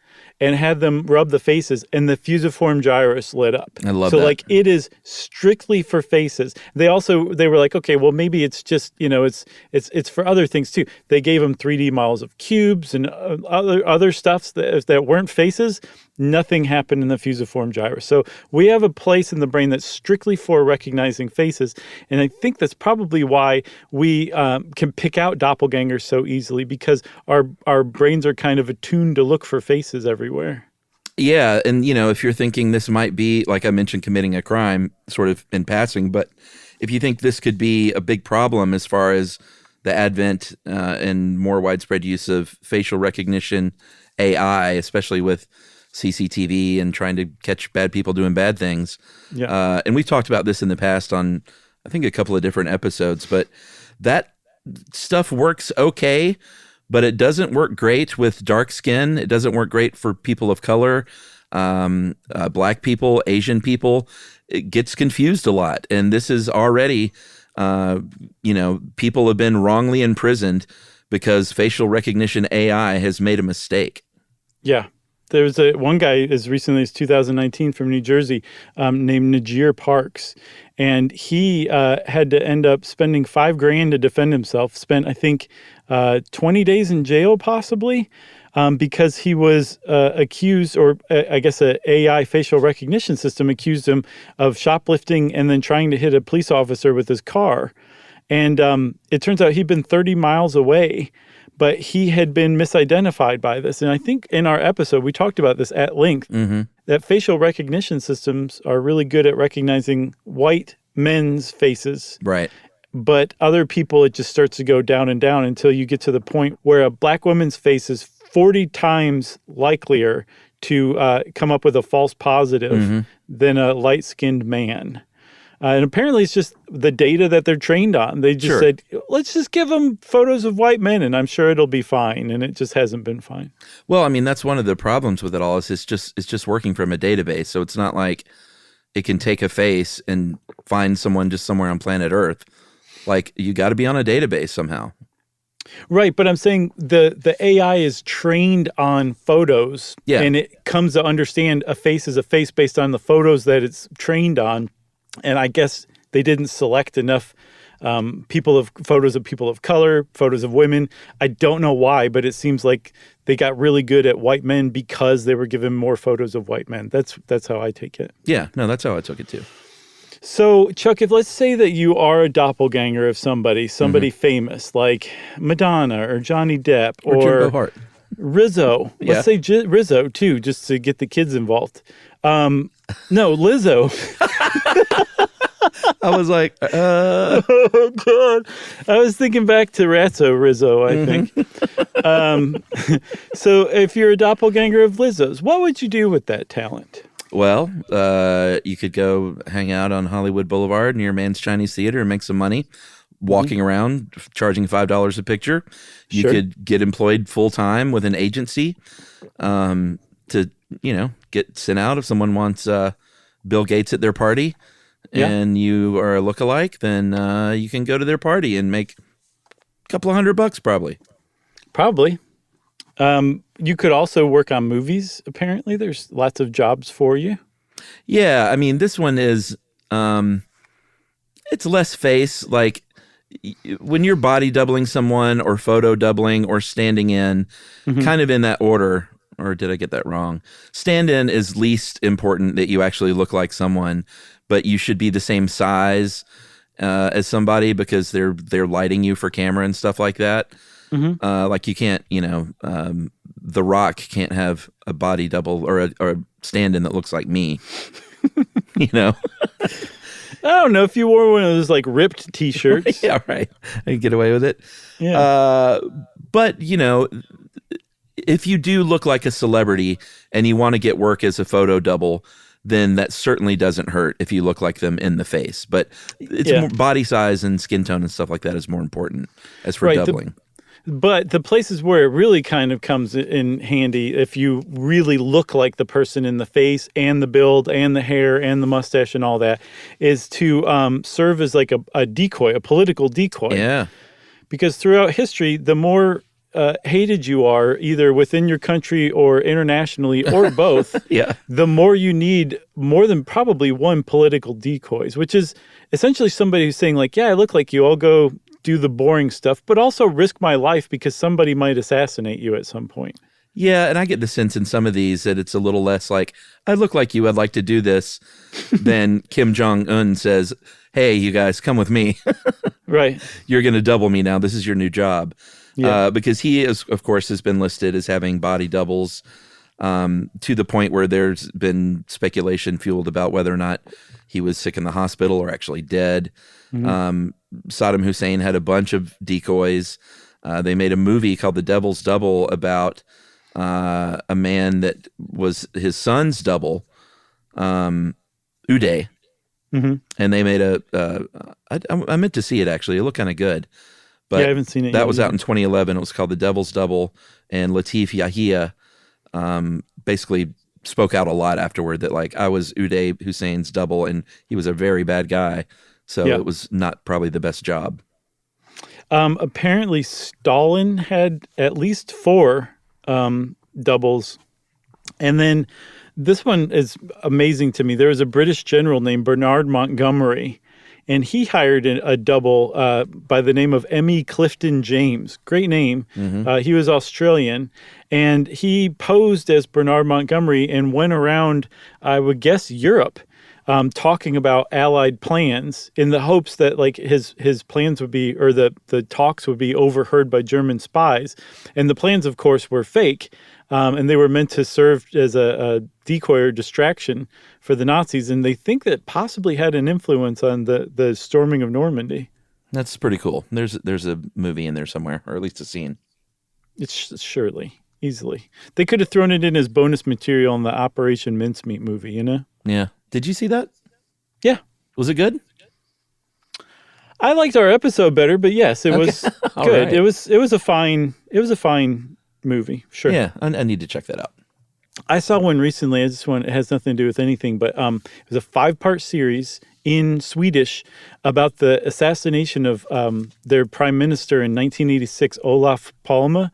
and had them rub the faces, and the fusiform gyrus lit up. I love that. So, like, it is strictly for faces. They were like, okay, well, maybe it's just, it's for other things too. They gave them 3D models of cubes and other stuffs that weren't faces. Nothing happened in the fusiform gyrus. So we have a place in the brain that's strictly for recognizing faces. And I think that's probably why we can pick out doppelgangers so easily, because our brains are kind of attuned to look for faces everywhere. Yeah. And, if you're thinking this might be, like I mentioned, committing a crime sort of in passing, but if you think this could be a big problem as far as the advent and more widespread use of facial recognition AI, especially with CCTV and trying to catch bad people doing bad things. Yeah. And we've talked about this in the past on, I think, a couple of different episodes, but that stuff works okay, but it doesn't work great with dark skin. It doesn't work great for people of color, Black people, Asian people. It gets confused a lot. And this is already, people have been wrongly imprisoned because facial recognition AI has made a mistake. Yeah. There's one guy as recently as 2019 from New Jersey named Najir Parks, and he had to end up spending $5,000 to defend himself. Spent, I think, 20 days in jail possibly because he was accused, or I guess an AI facial recognition system accused him of shoplifting and then trying to hit a police officer with his car. And it turns out he'd been 30 miles away, but he had been misidentified by this. And I think in our episode, we talked about this at length, that facial recognition systems are really good at recognizing white men's faces. Right. But other people, it just starts to go down and down until you get to the point where a Black woman's face is 40 times likelier to come up with a false positive than a light-skinned man. And apparently it's just the data that they're trained on. They just said, let's just give them photos of white men and I'm sure it'll be fine. And it just hasn't been fine. Well, I mean, that's one of the problems with it all is it's just working from a database. So it's not like it can take a face and find someone just somewhere on planet Earth. Like, you got to be on a database somehow. Right, but I'm saying the AI is trained on photos. Yeah. And it comes to understand a face is a face based on the photos that it's trained on. And I guess they didn't select enough photos of people of color, photos of women. I don't know why, but it seems like they got really good at white men because they were given more photos of white men. That's how I take it. Yeah, no, that's how I took it too. So, Chuck, if let's say that you are a doppelganger of somebody famous, like Madonna or Johnny Depp or Jimbo Hart. Rizzo. Yeah. Let's say Rizzo, too, just to get the kids involved. No, Lizzo. I was like, oh, God. I was thinking back to Ratso Rizzo, I think. So if you're a doppelganger of Lizzo's, what would you do with that talent? Well, you could go hang out on Hollywood Boulevard near Man's Chinese Theater and make some money walking around, charging $5 a picture. You could get employed full-time with an agency to, get sent out if someone wants Bill Gates at their party. and you are a lookalike, then you can go to their party and make a couple of $100 probably. Probably. You could also work on movies, apparently. There's lots of jobs for you. Yeah, I mean, this one is, it's less face. Like, when you're body doubling someone or photo doubling or standing in, kind of in that order, or did I get that wrong? Stand in is least important, that you actually look like someone, but you should be the same size as somebody because they're lighting you for camera and stuff like that. Like you can't, The Rock can't have a body double or a stand-in that looks like me. I don't know if you wore one of those like ripped T-shirts. Yeah, right. I can get away with it. Yeah. But if you do look like a celebrity and you want to get work as a photo double, then that certainly doesn't hurt if you look like them in the face. But it's more body size and skin tone and stuff like that is more important as for doubling. But the places where it really kind of comes in handy, if you really look like the person in the face and the build and the hair and the mustache and all that, is to serve as like a decoy, a political decoy. Yeah. Because throughout history, the more hated you are, either within your country or internationally or both, the more you need more than probably one political decoys, which is essentially somebody who's saying like, yeah, I look like you, I'll go do the boring stuff, but also risk my life because somebody might assassinate you at some point. Yeah, and I get the sense in some of these that it's a little less like, I look like you, I'd like to do this, than Kim Jong-un says, hey, you guys, come with me. Right. You're going to double me now. This is your new job. Yeah. Because he, is, of course, has been listed as having body doubles to the point where there's been speculation fueled about whether or not he was sick in the hospital or actually dead. Saddam Hussein had a bunch of decoys. They made a movie called The Devil's Double about a man that was his son's double, Uday. And they made I meant to see it actually. It looked kind of good. But yeah, I haven't seen it yet. That was out in 2011. It was called The Devil's Double. And Latif Yahia basically spoke out a lot afterward that like I was Uday Hussein's double and he was a very bad guy. So it was not probably the best job. Apparently Stalin had at least 4 doubles. And then this one is amazing to me. There was a British general named Bernard Montgomery, and he hired a double by the name of M.E. Clifton James. Great name. He was Australian, and he posed as Bernard Montgomery and went around, I would guess, Europe, talking about Allied plans in the hopes that like his plans would be, or the talks would be overheard by German spies. And the plans, of course, were fake. And they were meant to serve as a decoy or distraction for the Nazis. And they think that possibly had an influence on the storming of Normandy. That's pretty cool. There's a movie in there somewhere, or at least a scene. It's surely, easily. They could have thrown it in as bonus material in the Operation Mincemeat movie, Yeah. Did you see that? Yeah. Was it good? I liked our episode better, but yes, it was good. Right. It was a fine movie. Sure. Yeah, I need to check that out. I saw one recently. It has nothing to do with anything, but it was a 5-part series in Swedish about the assassination of their prime minister in 1986, Olof Palme.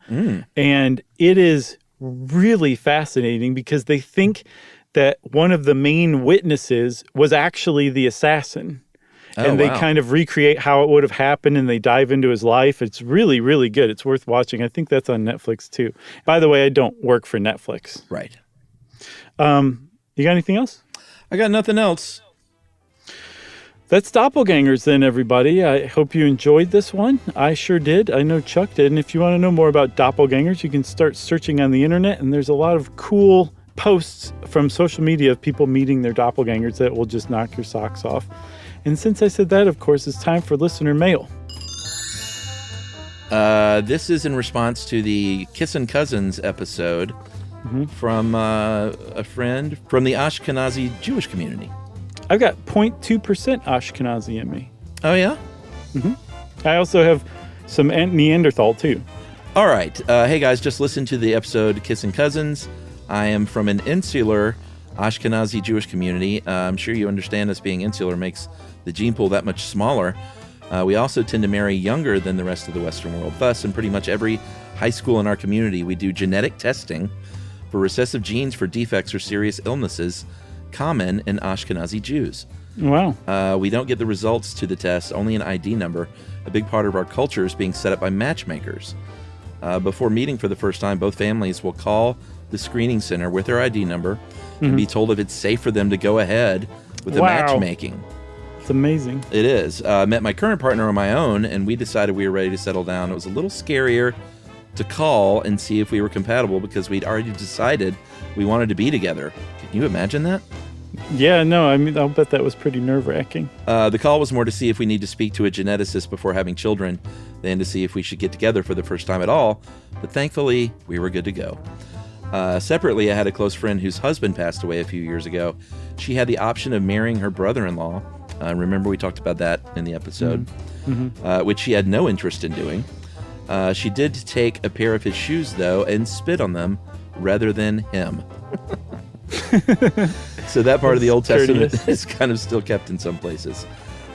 And it is really fascinating because they think that one of the main witnesses was actually the assassin. And they kind of recreate how it would have happened, and they dive into his life. It's really, really good. It's worth watching. I think that's on Netflix, too. By the way, I don't work for Netflix. Right. You got anything else? I got nothing else. That's Doppelgängers then, everybody. I hope you enjoyed this one. I sure did. I know Chuck did. And if you want to know more about Doppelgängers, you can start searching on the internet, and there's a lot of cool posts from social media of people meeting their doppelgangers that will just knock your socks off. And since I said that, of course, it's time for listener mail. This is in response to the Kissin' Cousins episode from a friend from the Ashkenazi Jewish community. I've got 0.2% Ashkenazi in me. Oh, yeah? I also have some Neanderthal, too. All right. Hey, guys, just listen to the episode Kissin' Cousins. I am from an insular Ashkenazi Jewish community. I'm sure you understand us being insular makes the gene pool that much smaller. We also tend to marry younger than the rest of the Western world. Thus, in pretty much every high school in our community, we do genetic testing for recessive genes for defects or serious illnesses common in Ashkenazi Jews. Wow. We don't get the results to the test, only an ID number. A big part of our culture is being set up by matchmakers. Before meeting for the first time, both families will call the screening center with their ID number and be told if it's safe for them to go ahead with the matchmaking. It's amazing. It is. I met my current partner on my own, and we decided we were ready to settle down. It was a little scarier to call and see if we were compatible because we'd already decided we wanted to be together. Can you imagine that? Yeah, no, I mean, I'll bet that was pretty nerve-wracking. The call was more to see if we need to speak to a geneticist before having children than to see if we should get together for the first time at all. But thankfully, we were good to go. Separately, I had a close friend whose husband passed away a few years ago. She had the option of marrying her brother-in-law. Remember we talked about that in the episode, which she had no interest in doing. She did take a pair of his shoes, though, and spit on them rather than him. So that part of the Old Testament is kind of still kept in some places.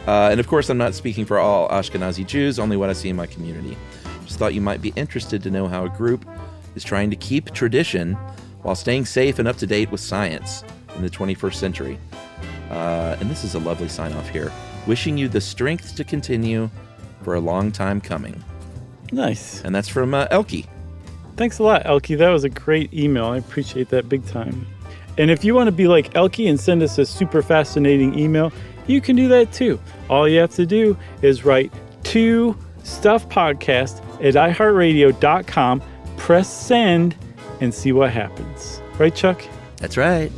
And of course, I'm not speaking for all Ashkenazi Jews, only what I see in my community. Just thought you might be interested to know how a group is trying to keep tradition while staying safe and up to date with science in the 21st century. And this is a lovely sign-off here. Wishing you the strength to continue for a long time coming. Nice. And that's from Elkie. Thanks a lot, Elkie. That was a great email. I appreciate that big time. And if you want to be like Elkie and send us a super fascinating email, you can do that too. All you have to do is write to stuffpodcast@iheartradio.com, press send, and see what happens. Right, Chuck? That's right.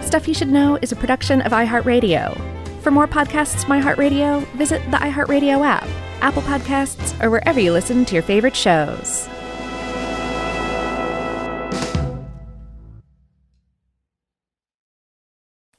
Stuff You Should Know is a production of iHeartRadio. For more podcasts from iHeartRadio, visit the iHeartRadio app, Apple Podcasts, or wherever you listen to your favorite shows.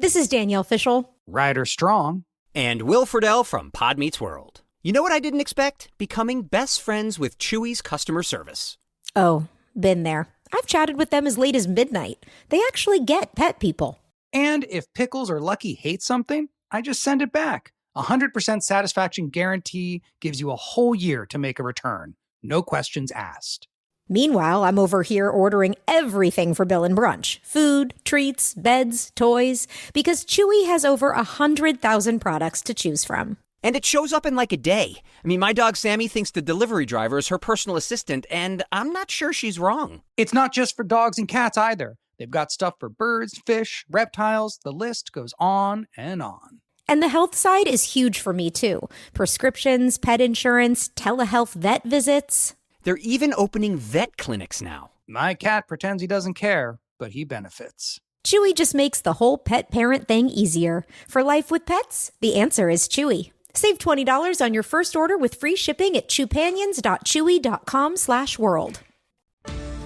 This is Danielle Fishel. Ryder Strong. And Will Friedle from Pod Meets World. You know what I didn't expect? Becoming best friends with Chewy's customer service. Oh, been there. I've chatted with them as late as midnight. They actually get pet people. And if Pickles or Lucky hate something, I just send it back. 100% satisfaction guarantee gives you a whole year to make a return. No questions asked. Meanwhile, I'm over here ordering everything for Bill and Brunch. Food, treats, beds, toys. Because Chewy has over 100,000 products to choose from. And it shows up in like a day. I mean, my dog Sammy thinks the delivery driver is her personal assistant, and I'm not sure she's wrong. It's not just for dogs and cats either. They've got stuff for birds, fish, reptiles. The list goes on and on. And the health side is huge for me, too. Prescriptions, pet insurance, telehealth vet visits. They're even opening vet clinics now. My cat pretends he doesn't care, but he benefits. Chewy just makes the whole pet parent thing easier. For life with pets, the answer is Chewy. Save $20 on your first order with free shipping at chewpanions.chewy.com/world.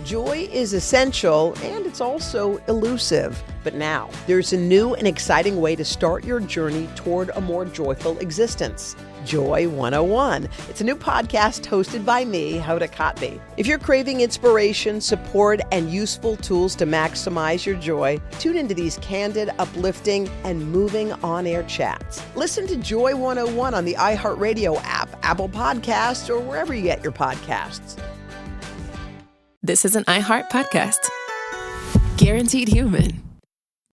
Joy is essential, and it's also elusive. But now, there's a new and exciting way to start your journey toward a more joyful existence. Joy 101. It's a new podcast hosted by me, Hoda Kotb. If you're craving inspiration, support, and useful tools to maximize your joy, tune into these candid, uplifting, and moving on-air chats. Listen to Joy 101 on the iHeartRadio app, Apple Podcasts, or wherever you get your podcasts. This is an iHeart podcast. Guaranteed human.